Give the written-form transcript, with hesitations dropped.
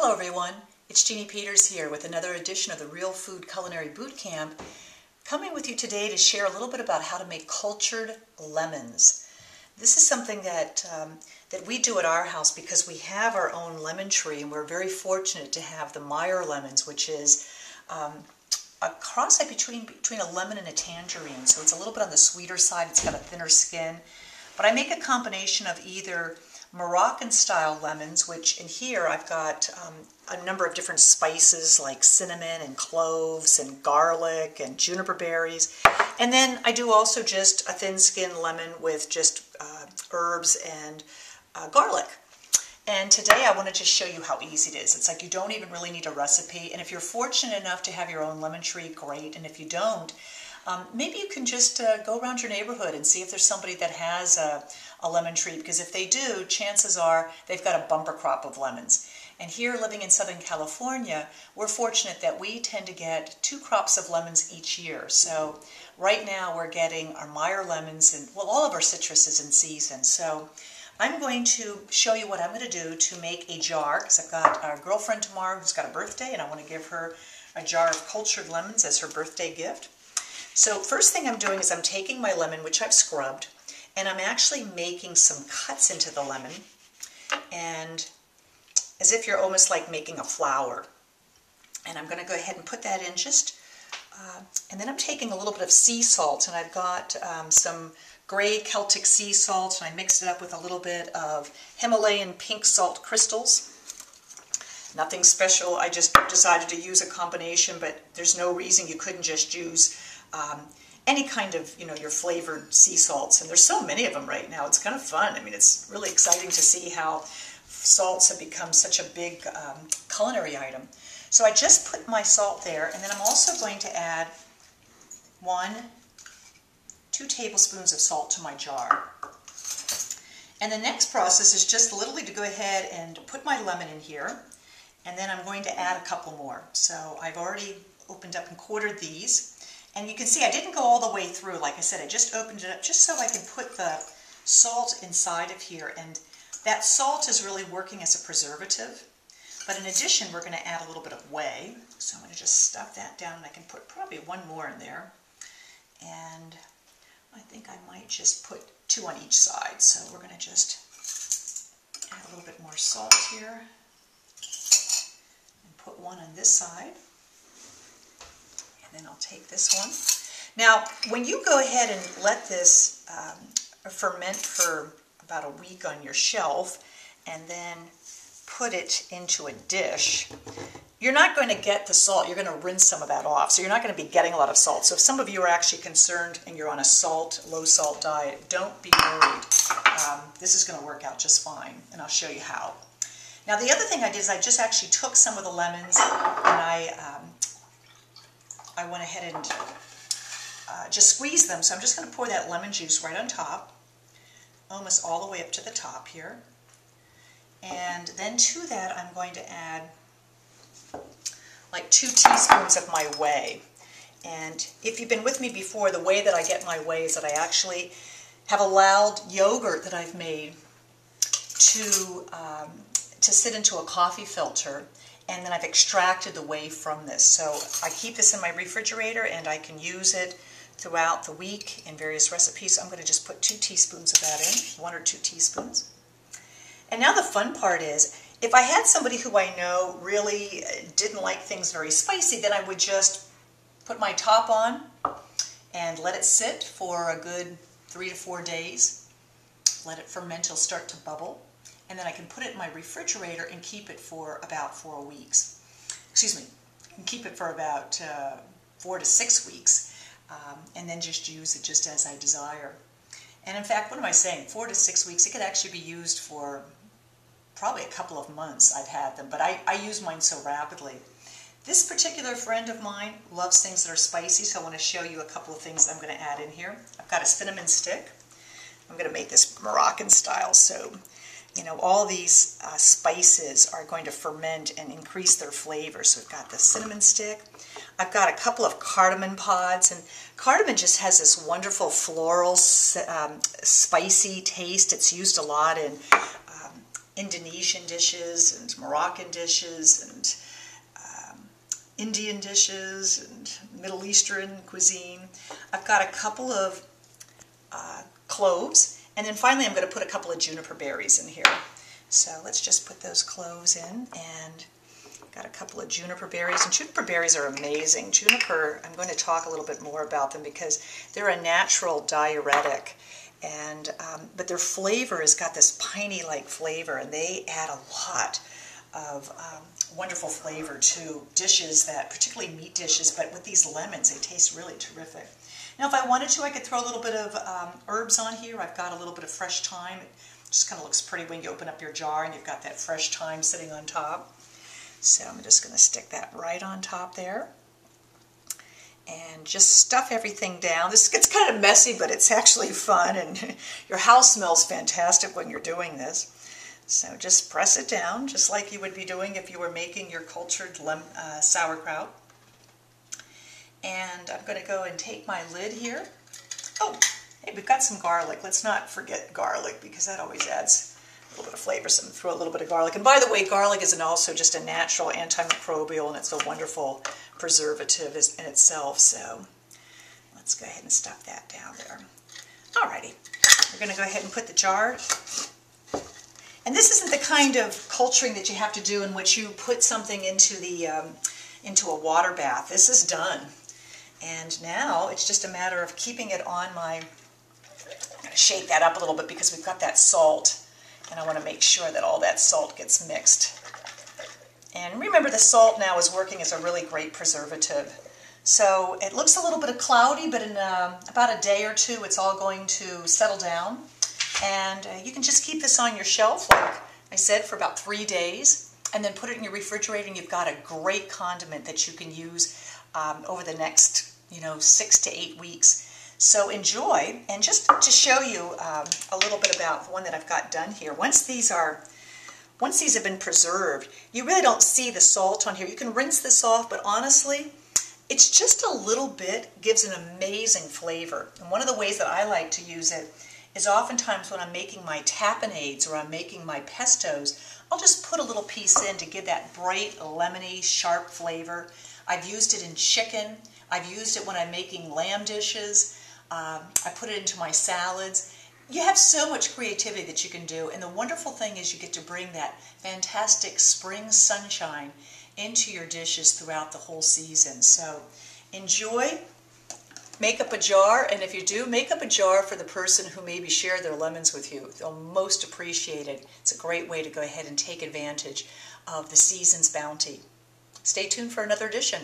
Hello everyone, it's Jeannie Peters here with another edition of the Real Food Culinary Boot Camp, coming with you today to share a little bit about how to make cultured lemons. This is something that we do at our house because we have our own lemon tree, and we're very fortunate to have the Meyer lemons, which is a cross between a lemon and a tangerine. So it's a little bit on the sweeter side, it's got a thinner skin. But I make a combination of either Moroccan-style lemons, which in here I've got a number of different spices like cinnamon and cloves and garlic and juniper berries. And then I do also just a thin-skinned lemon with just herbs and garlic. And today I want to just show you how easy it is. It's like you don't even really need a recipe. And if you're fortunate enough to have your own lemon tree, great. And if you don't, maybe you can just go around your neighborhood and see if there's somebody that has a lemon tree, because if they do, chances are they've got a bumper crop of lemons. And here, living in Southern California, we're fortunate that we tend to get 2 crops of lemons each year. So right now we're getting our Meyer lemons, and well, all of our citrus is in season. So I'm going to show you what I'm going to do to make a jar, because I've got a girlfriend tomorrow who's got a birthday, and I want to give her a jar of cultured lemons as her birthday gift. So first thing I'm doing is I'm taking my lemon, which I've scrubbed, and I'm actually making some cuts into the lemon, and as if you're almost like making a flower. And I'm going to go ahead and put that in just, and then I'm taking a little bit of sea salt, and I've got some gray Celtic sea salt, and I mixed it up with a little bit of Himalayan pink salt crystals. Nothing special, I just decided to use a combination, but there's no reason you couldn't just use any kind of, your flavored sea salts, and there's so many of them right now. It's kind of fun. I mean, it's really exciting to see how salts have become such a big culinary item. So I just put my salt there, and then I'm also going to add 2 tablespoons of salt to my jar. And the next process is just literally to go ahead and put my lemon in here, and then I'm going to add a couple more. So I've already opened up and quartered these. And you can see I didn't go all the way through. Like I said, I just opened it up just so I can put the salt inside of here. And that salt is really working as a preservative. But in addition, we're going to add a little bit of whey. So I'm going to just stuff that down, and I can put probably 1 more in there. And I think I might just put 2 on each side. So we're going to just add a little bit more salt here. And put 1 on this side. Then I'll take this one. Now, when you go ahead and let this ferment for about a week on your shelf and then put it into a dish, you're not going to get the salt. You're going to rinse some of that off. So you're not going to be getting a lot of salt. So if some of you are actually concerned and you're on a low salt diet, don't be worried. This is going to work out just fine, and I'll show you how. Now, the other thing I did is I just actually took some of the lemons, and I went ahead and just squeezed them. So I'm just going to pour that lemon juice right on top, almost all the way up to the top here. And then to that I'm going to add like 2 teaspoons of my whey. And if you've been with me before, the way that I get my whey is that I actually have allowed yogurt that I've made to sit into a coffee filter. And then I've extracted the whey from this. So I keep this in my refrigerator, and I can use it throughout the week in various recipes. So I'm going to just put 2 teaspoons of that in, 1 or 2 teaspoons. And now the fun part is, if I had somebody who I know really didn't like things very spicy, then I would just put my top on and let it sit for a good 3 to 4 days. Let it ferment, it'll start to bubble. And then I can put it in my refrigerator and keep it for about 4 weeks. Excuse me, keep it for about 4 to 6 weeks, and then just use it just as I desire. And in fact, what am I saying? 4 to 6 weeks. It could actually be used for probably a couple of months. I've had them, but I use mine so rapidly. This particular friend of mine loves things that are spicy, so I want to show you a couple of things I'm going to add in here. I've got a cinnamon stick. I'm going to make this Moroccan style, so all these spices are going to ferment and increase their flavor. So we've got the cinnamon stick. I've got a couple of cardamom pods, and cardamom just has this wonderful floral, spicy taste. It's used a lot in Indonesian dishes and Moroccan dishes and Indian dishes and Middle Eastern cuisine. I've got a couple of cloves, and then finally I'm going to put a couple of juniper berries in here. So let's just put those cloves in, and got a couple of juniper berries. And juniper berries are amazing. Juniper, I'm going to talk a little bit more about them because they're a natural diuretic, and but their flavor has got this piney-like flavor, and they add a lot of wonderful flavor to dishes, that particularly meat dishes, but with these lemons they taste really terrific. Now if I wanted to, I could throw a little bit of herbs on here. I've got a little bit of fresh thyme. It just kind of looks pretty when you open up your jar and you've got that fresh thyme sitting on top. So I'm just going to stick that right on top there and just stuff everything down. This gets kind of messy, but it's actually fun, and your house smells fantastic when you're doing this. So just press it down, just like you would be doing if you were making your cultured sauerkraut. And I'm going to go and take my lid here. Oh, hey, we've got some garlic. Let's not forget garlic, because that always adds a little bit of flavor. So I'm going to throw a little bit of garlic. And by the way, garlic is also just a natural antimicrobial, and it's a wonderful preservative in itself. So let's go ahead and stuff that down there. Alrighty, we're going to go ahead and put the jar. And this isn't the kind of culturing that you have to do in which you put something into the into a water bath. This is done. And now it's just a matter of keeping it on my, I'm going to shake that up a little bit because we've got that salt, and I want to make sure that all that salt gets mixed. And remember, the salt now is working as a really great preservative. So it looks a little bit cloudy, but in about a day or two it's all going to settle down. And you can just keep this on your shelf, like I said, for about 3 days, and then put it in your refrigerator, and you've got a great condiment that you can use over the next, 6 to 8 weeks. So enjoy. And just to show you a little bit about the one that I've got done here, once these have been preserved, you really don't see the salt on here. You can rinse this off, but honestly, it's just a little bit, gives an amazing flavor. And one of the ways that I like to use it is oftentimes when I'm making my tapenades or I'm making my pestos, I'll just put a little piece in to give that bright, lemony, sharp flavor. I've used it in chicken. I've used it when I'm making lamb dishes. I put it into my salads. You have so much creativity that you can do, and the wonderful thing is you get to bring that fantastic spring sunshine into your dishes throughout the whole season. So enjoy. Make up a jar, and if you do, make up a jar for the person who maybe shared their lemons with you. They'll most appreciate it. It's a great way to go ahead and take advantage of the season's bounty. Stay tuned for another edition.